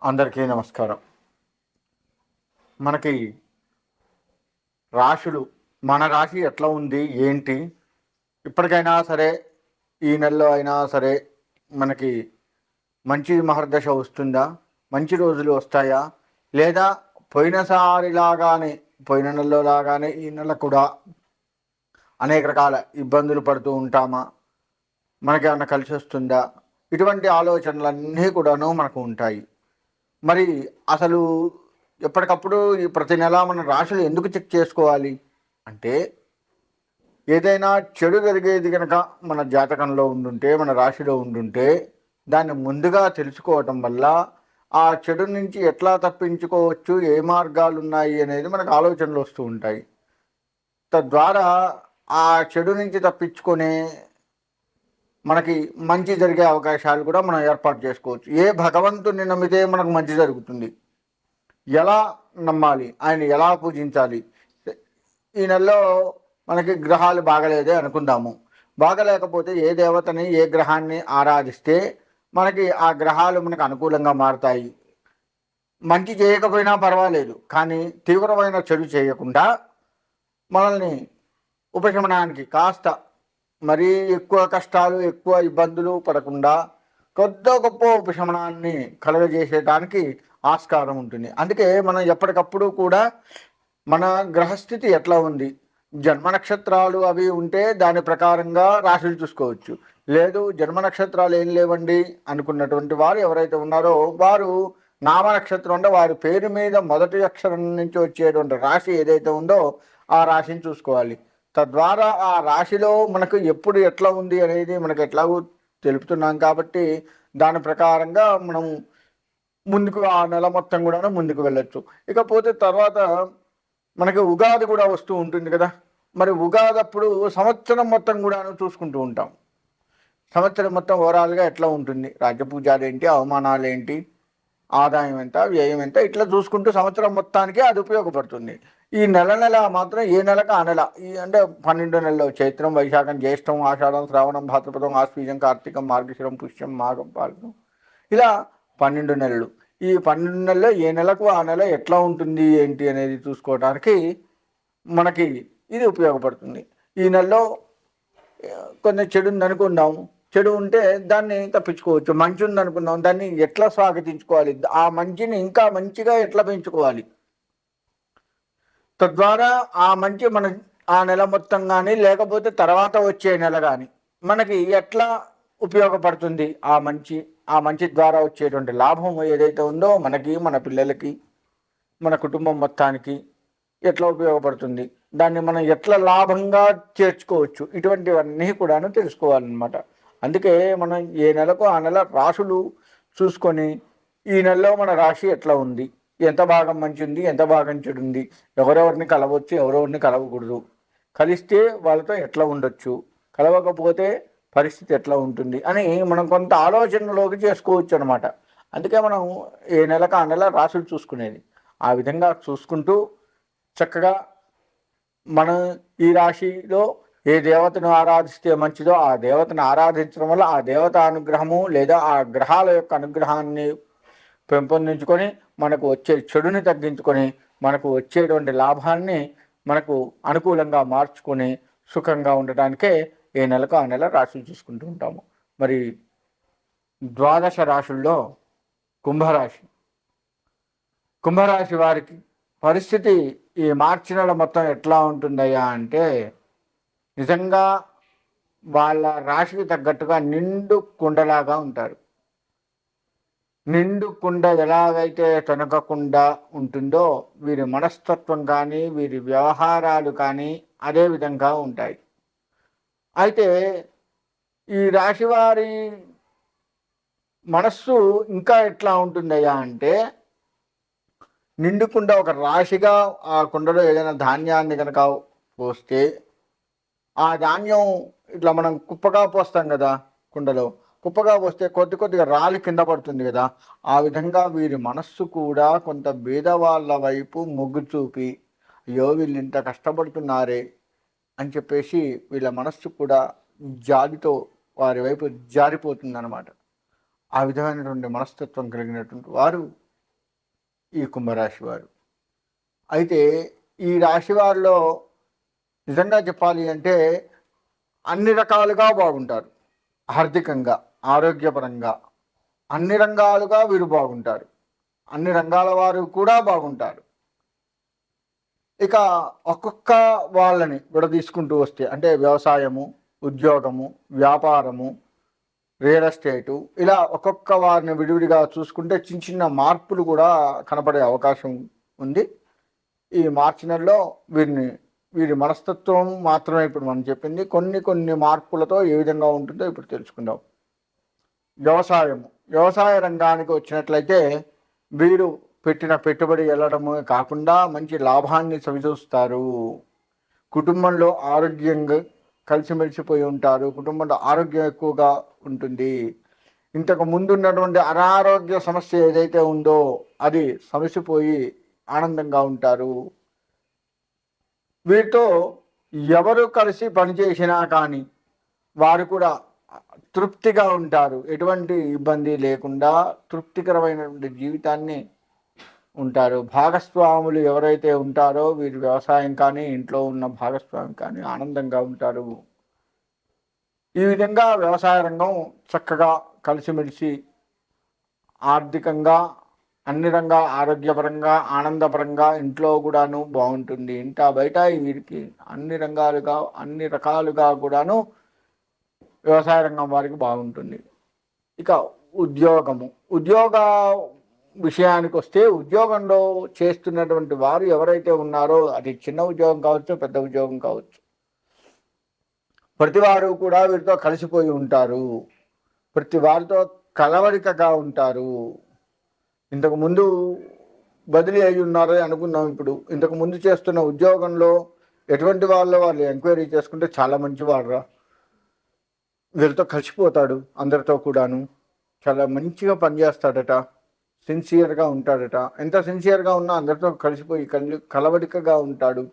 అందరికీ నమస్కారం. మనకి రాశులు, మన రాశి ఎట్లా ఉంది ఏంటి, ఇప్పటికైనా సరే ఈ నెలలో అయినా సరే మనకి మంచి మహర్దశ వస్తుందా, మంచి రోజులు వస్తాయా, లేదా పోయిన నెలలో లాగానే ఈ నెల కూడా అనేక రకాల ఇబ్బందులు పడుతూ ఉంటామా, మనకేమన్నా కలిసి వస్తుందా, ఇటువంటి ఆలోచనలన్నీ కూడాను మనకు ఉంటాయి. మరి అసలు ఎప్పటికప్పుడు ఈ ప్రతి నెల మన రాశులు ఎందుకు చెక్ చేసుకోవాలి అంటే, ఏదైనా చెడు జరిగేది కనుక మన జాతకంలో ఉండుంటే, మన రాశిలో ఉండుంటే, దాన్ని ముందుగా తెలుసుకోవటం వల్ల ఆ చెడు నుంచి ఎట్లా తప్పించుకోవచ్చు, ఏ మార్గాలు ఉన్నాయి అనేది మనకు ఆలోచనలు వస్తూ ఉంటాయి. తద్వారా ఆ చెడు నుంచి తప్పించుకునే మనకి మంచి జరిగే అవకాశాలు కూడా మనం ఏర్పాటు చేసుకోవచ్చు. ఏ భగవంతుని నమ్మితే మనకు మంచి జరుగుతుంది, ఎలా నమ్మాలి, ఆయన ఎలా పూజించాలి. ఈ నెలలో మనకి గ్రహాలు బాగలేదే అనుకుందాము. బాగలేకపోతే ఏ దేవతని, ఏ గ్రహాన్ని ఆరాధిస్తే మనకి ఆ గ్రహాలు మనకు అనుకూలంగా మారుతాయి. మంచి చేయకపోయినా పర్వాలేదు, కానీ తీవ్రమైన చెడు చేయకుండా మనల్ని ఉపశమనానికి కాస్త మరీ ఎక్కువ కష్టాలు, ఎక్కువ ఇబ్బందులు పడకుండా కొద్ది గొప్ప ఉపశమనాన్ని కలుగజేసేటానికి ఆస్కారం ఉంటుంది. అందుకే మనం ఎప్పటికప్పుడు కూడా మన గ్రహస్థితి ఎట్లా ఉంది, జన్మ నక్షత్రాలు అవి ఉంటే దాని ప్రకారంగా రాశులు చూసుకోవచ్చు. లేదు జన్మ నక్షత్రాలు ఏం లేవండి అనుకున్నటువంటి వారు ఎవరైతే ఉన్నారో వారు నామ నక్షత్రం అంటే వారి పేరు మీద మొదటి అక్షరం నుంచి వచ్చేటువంటి రాశి ఏదైతే ఉందో ఆ రాశిని చూసుకోవాలి. తద్వారా ఆ రాశిలో మనకు ఎప్పుడు ఎట్లా ఉంది అనేది మనకు ఎట్లాగూ తెలుపుతున్నాం కాబట్టి దాని ప్రకారంగా మనం ముందుకు ఆ నెల మొత్తం కూడా ముందుకు వెళ్ళొచ్చు. ఇకపోతే తర్వాత మనకి ఉగాది కూడా వస్తూ ఉంటుంది కదా. మరి ఉగాది అప్పుడు సంవత్సరం మొత్తం కూడాను చూసుకుంటూ ఉంటాం. సంవత్సరం మొత్తం ఓవరాల్గా ఎట్లా ఉంటుంది, రాజ్యపూజాలు ఏంటి, అవమానాలు ఏంటి, ఆదాయం ఎంత, వ్యయం ఎంత, ఇట్లా చూసుకుంటూ సంవత్సరం మొత్తానికి అది ఉపయోగపడుతుంది. ఈ నెల మాత్రం ఏ నెలకు ఆ నెల, ఈ అంటే 12 నెలలు చైత్రం, వైశాఖం, జ్యేష్టం, ఆషాఢం, శ్రావణం, భాద్రపదం, ఆశ్వీజం, కార్తీకం, మార్గశిరం, పుష్యం, మాఘం, పాల్గం, ఇలా 12 నెలలు. ఈ 12 నెలల్లో ఏ నెలకు ఆ నెల ఎట్లా ఉంటుంది ఏంటి అనేది చూసుకోవడానికి మనకి ఇది ఉపయోగపడుతుంది. ఈ నెలలో కొంచెం చెడు ఉందనుకుందాం, చెడు ఉంటే దాన్ని తప్పించుకోవచ్చు. మంచి ఉందనుకుందాం, దాన్ని ఎట్లా స్వాగతించుకోవాలి, ఆ మంచిని ఇంకా మంచిగా ఎట్లా పెంచుకోవాలి, తద్వారా ఆ మంచి మన ఆ నెల మొత్తం కానీ లేకపోతే తర్వాత వచ్చే నెల కానీ మనకి ఎట్లా ఉపయోగపడుతుంది, ఆ మంచి ద్వారా వచ్చేటువంటి లాభం ఏదైతే ఉందో మనకి, మన పిల్లలకి, మన కుటుంబం మొత్తానికి ఎట్లా ఉపయోగపడుతుంది, దాన్ని మనం ఎట్లా లాభంగా చేర్చుకోవచ్చు, ఇటువంటివన్నీ కూడాను తెలుసుకోవాలన్నమాట. అందుకే మనం ఏ నెలకు ఆ నెల రాశులు చూసుకొని ఈ నెలలో మన రాశి ఎట్లా ఉంది, ఎంత భాగం మంచి ఉంది, ఎంత భాగం చెడు ఉంది, ఎవరెవరిని కలవచ్చు, ఎవరెవరిని కలవకూడదు, కలిస్తే వాళ్ళతో ఎట్లా ఉండొచ్చు, కలవకపోతే పరిస్థితి ఎట్లా ఉంటుంది అని మనం కొంత ఆలోచనలోకి చేసుకోవచ్చు అనమాట. అందుకే మనం ఏ నెలకు ఆ నెల రాశులు చూసుకునేది. ఆ విధంగా చూసుకుంటూ చక్కగా మనం ఈ రాశిలో ఏ దేవతను ఆరాధిస్తే మంచిదో ఆ దేవతను ఆరాధించడం వల్ల ఆ దేవత అనుగ్రహము లేదా ఆ గ్రహాల యొక్క అనుగ్రహాన్ని పెంపొందించుకొని మనకు వచ్చే చెడుని తగ్గించుకొని మనకు వచ్చేటువంటి లాభాన్ని మనకు అనుకూలంగా మార్చుకొని సుఖంగా ఉండటానికే ఏ నెలకు ఆ నెల రాశులు చూసుకుంటూ ఉంటాము. మరి ద్వాదశ రాశుల్లో కుంభరాశి, కుంభరాశి వారికి పరిస్థితి ఈ మార్చి నెల మొత్తం ఎట్లా ఉంటుందయ్యా అంటే, నిజంగా వాళ్ళ రాశికి తగ్గట్టుగా నిండు కుండలాగా ఉంటారు. నిండు కుండ ఎలాగైతే తొనకకుండా ఉంటుందో వీరి మనస్తత్వం కానీ వీరి వ్యవహారాలు కానీ అదే విధంగా ఉంటాయి. అయితే ఈ రాశివారి మనస్సు ఇంకా ఎట్లా ఉంటుందయ్యా అంటే, నిండుకుండ ఒక రాశిగా ఆ కుండలో ఏదైనా ధాన్యాన్ని కనుక పోస్తే ఆ ధాన్యం ఇట్లా మనం కుప్పగా పోస్తాం కదా, కుండలో కుప్పగా పోస్తే కొద్దిగా రాలి కింద పడుతుంది కదా. ఆ విధంగా వీరి మనస్సు కూడా కొంత బీదవాళ్ళ వైపు మొగ్గు చూపి, అయ్యో వీళ్ళు ఇంత కష్టపడుతున్నారే అని చెప్పేసి వీళ్ళ మనస్సు కూడా జాలితో వారి వైపు జారిపోతుంది అన్నమాట. ఆ విధమైనటువంటి మనస్తత్వం కలిగినటువంటి వారు ఈ కుంభరాశి వారు. అయితే ఈ రాశి వారిలో నిజంగా చెప్పాలి అంటే అన్ని రకాలుగా బాగుంటారు. ఆర్థికంగా, ఆరోగ్యపరంగా అన్ని రంగాలుగా వీరు బాగుంటారు. అన్ని రంగాల వారు కూడా బాగుంటారు. ఇక ఒక్కొక్క వాళ్ళని విడదీసుకుంటూ వస్తే అంటే వ్యవసాయము, ఉద్యోగము, వ్యాపారము, రియల్ ఎస్టేటు ఇలా ఒక్కొక్క వారిని విడివిడిగా చూసుకుంటే చిన్న చిన్న మార్పులు కూడా కనపడే అవకాశం ఉంది. ఈ మార్చి నెలలో వీరి మనస్తత్వం మాత్రమే ఇప్పుడు మనం చెప్పింది. కొన్ని మార్పులతో ఏ విధంగా ఉంటుందో ఇప్పుడు తెలుసుకుందాం. వ్యవసాయ రంగానికి వచ్చినట్లయితే వీరు పెట్టిన పెట్టుబడి వెళ్ళడమే కాకుండా మంచి లాభాన్ని చవిచూస్తారు. కుటుంబంలో ఆరోగ్యంగా కలిసిమెలిసిపోయి ఉంటారు. కుటుంబంలో ఆరోగ్యం ఎక్కువగా ఉంటుంది. ఇంతకు ముందు ఉన్నటువంటి అనారోగ్య సమస్య ఏదైతే ఉందో అది సమసిపోయి ఆనందంగా ఉంటారు. వీరితో ఎవరు కలిసి పనిచేసినా కానీ వారు కూడా తృప్తిగా ఉంటారు. ఎటువంటి ఇబ్బంది లేకుండా తృప్తికరమైనటువంటి జీవితాన్ని ఉంటారు. భాగస్వాములు ఎవరైతే ఉంటారో వీరి వ్యవసాయం కానీ ఇంట్లో ఉన్న భాగస్వామి కానీ ఆనందంగా ఉంటారు. ఈ విధంగా వ్యవసాయ రంగం చక్కగా కలిసిమెలిసి ఆర్థికంగా అన్ని రంగా ఆరోగ్యపరంగా ఆనందపరంగా ఇంట్లో కూడాను బాగుంటుంది. ఇంట బయట వీరికి అన్ని రకాలుగా కూడాను వ్యవసాయ రంగం వారికి బాగుంటుంది. ఇక ఉద్యోగ విషయానికి వస్తే ఉద్యోగంలో చేస్తున్నటువంటి వారు ఎవరైతే ఉన్నారో అది చిన్న ఉద్యోగం కావచ్చు, పెద్ద ఉద్యోగం కావచ్చు, ప్రతి వారు కూడా వీరితో కలిసిపోయి ఉంటారు. ప్రతి వారితో కలవరికగా ఉంటారు. ఇంతకుముందు బదిలీ అయి ఉన్నారో అనుకున్నాం. ఇప్పుడు ఇంతకు ముందు చేస్తున్న ఉద్యోగంలో ఎటువంటి వాళ్ళు ఎంక్వైరీ చేసుకుంటే చాలా మంచివాడురా, వీళ్ళతో కలిసిపోతాడు, అందరితో కూడాను చాలా మంచిగా పనిచేస్తాడట, సిన్సియర్గా ఉంటాడట. ఎంత సిన్సియర్గా ఉన్నా అందరితో కలిసిపోయి కలవడికగా ఉంటాడు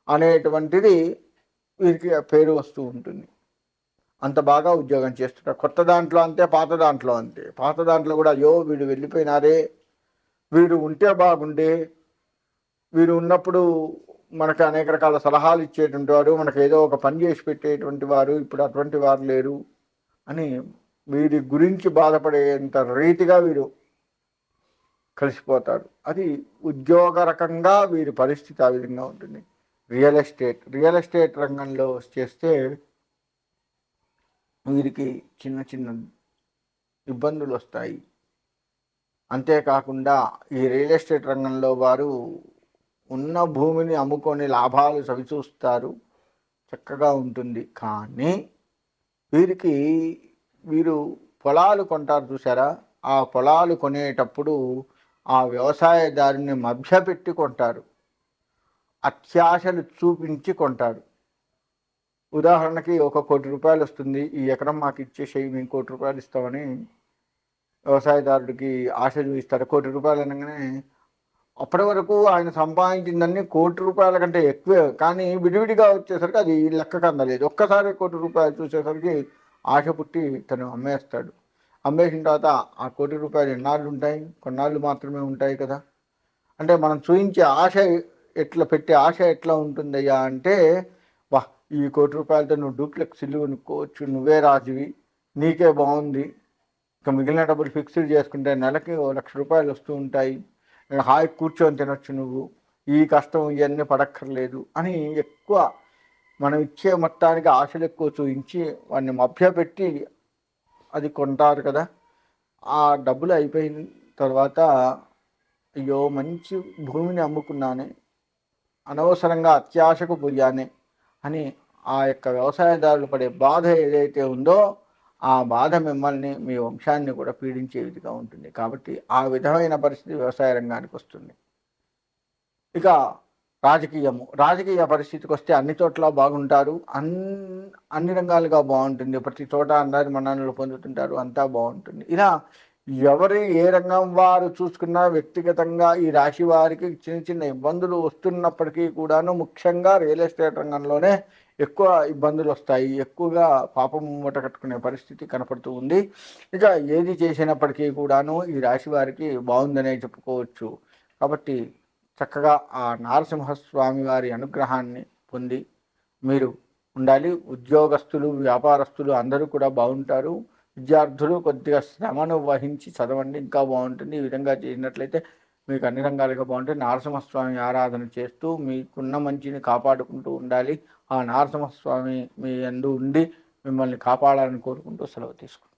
అనేటువంటిది వీరికి పేరు వస్తూ ఉంటుంది. అంత బాగా ఉద్యోగం చేస్తుంటారు. కొత్త దాంట్లో అంతే, పాత దాంట్లో అంతే. పాత దాంట్లో కూడా అయ్యో వీడు వెళ్ళిపోయినారే, వీడు ఉంటే బాగుండే, వీరు ఉన్నప్పుడు మనకు అనేక రకాల సలహాలు ఇచ్చేటువంటి వారు, మనకు ఏదో ఒక పని చేసి పెట్టేటువంటి వారు ఇప్పుడు అటువంటి వారు లేరు అని వీరి గురించి బాధపడేంత రీతిగా వీరు కలిసిపోతారు. అది ఉద్యోగ రకంగా వీరి పరిస్థితి ఆ విధంగా ఉంటుంది. రియల్ ఎస్టేట్ రంగంలో చేస్తే వీరికి చిన్న చిన్న ఇబ్బందులు వస్తాయి. అంతేకాకుండా ఈ రియల్ ఎస్టేట్ రంగంలో వారు ఉన్న భూమిని అమ్ముకొని లాభాలు చవిచూస్తారు, చక్కగా ఉంటుంది. కానీ వీరు పొలాలు కొంటారు చూసారా, ఆ పొలాలు కొనేటప్పుడు ఆ వ్యవసాయదారుని మభ్యపెట్టి కొంటారు, అత్యాశలు చూపించి కొంటారు. ఉదాహరణకి 1 కోటి రూపాయలు వస్తుంది, ఈ ఎకరం మాకు ఇచ్చేసేయి, మేము 1 కోటి రూపాయలు ఇస్తామని వ్యవసాయదారుడికి ఆశ చూపిస్తారు. 1 కోటి రూపాయలు అనగానే అప్పటి వరకు ఆయన సంపాదించిందన్నీ 1 కోటి రూపాయల కంటే ఎక్కువే, కానీ విడివిడిగా వచ్చేసరికి అది లెక్కకు అందలేదు. ఒక్కసారి 1 కోటి రూపాయలు చూసేసరికి ఆశ పుట్టి తను అమ్మేస్తాడు. అమ్మేసిన తర్వాత ఆ 1 కోటి రూపాయలు ఎన్నాళ్ళు ఉంటాయి? కొన్నాళ్ళు మాత్రమే ఉంటాయి కదా. అంటే మనం చూపించే ఆశ పెట్టే ఆశ ఎట్లా ఉంటుందయ్యా అంటే, వా ఈ 1 కోటి రూపాయలతో నువ్వు డూప్లెక్స్ ఇల్లు కొనుక్కోవచ్చు, నువ్వే రాజువి, నీకే బాగుంది, ఇక మిగిలిన డబ్బులు ఫిక్స్డ్ చేసుకుంటే నెలకి 1,00,000 రూపాయలు వస్తూ ఉంటాయి, హాయి కూర్చొని తినొచ్చు, నువ్వు ఈ కష్టం ఇవన్నీ పడక్కర్లేదు అని ఎక్కువ మనం ఇచ్చే మొత్తానికి ఆశలు ఎక్కువ చూపించి వాడిని మభ్యపెట్టి అది కొంటారు కదా. ఆ డబ్బులు అయిపోయిన తర్వాత అయ్యో మంచి భూమిని అమ్ముకున్నానే, అనవసరంగా అత్యాశకు పోయానే అని ఆ యొక్క వ్యవసాయదారులు పడే బాధ ఏదైతే ఉందో ఆ బాధ మిమ్మల్ని, మీ వంశాన్ని కూడా పీడించే విధంగా ఉంటుంది. కాబట్టి ఆ విధమైన పరిస్థితి వ్యవసాయ రంగానికి వస్తుంది. ఇక రాజకీయ పరిస్థితికి వస్తే అన్ని చోట్ల బాగుంటారు, అన్ని రంగాలుగా బాగుంటుంది, ప్రతి చోట అందరి మన్ననలు పొందుతుంటారు, అంతా బాగుంటుంది. ఇలా ఏ రంగం వారు చూసుకున్నా వ్యక్తిగతంగా ఈ రాశి వారికి చిన్న చిన్న ఇబ్బందులు వస్తున్నప్పటికీ కూడాను ముఖ్యంగా రియల్ ఎస్టేట్ రంగంలోనే ఎక్కువ ఇబ్బందులు వస్తాయి, ఎక్కువగా పాపం మూట కట్టుకునే పరిస్థితి కనపడుతూ ఉంది. ఇక ఏది చేసినప్పటికీ కూడాను ఈ రాశి వారికి బాగుందనే చెప్పుకోవచ్చు. కాబట్టి చక్కగా ఆ నరసింహస్వామి వారి అనుగ్రహాన్ని పొంది మీరు ఉండాలి. ఉద్యోగస్తులు, వ్యాపారస్తులు అందరూ కూడా బాగుంటారు. విద్యార్థులు కొద్దిగా శ్రమను వహించి చదవండి, ఇంకా బాగుంటుంది. ఈ విధంగా చేసినట్లయితే మీకు అన్ని రంగాలుగా బాగుంటుంది. నరసింహస్వామి ఆరాధన చేస్తూ మీకున్న మంచిని కాపాడుకుంటూ ఉండాలి. ఆ నరసింహస్వామి మీ యందు ఉండి మిమ్మల్ని కాపాడాలని కోరుకుంటూ సెలవు తీసుకుంటాను.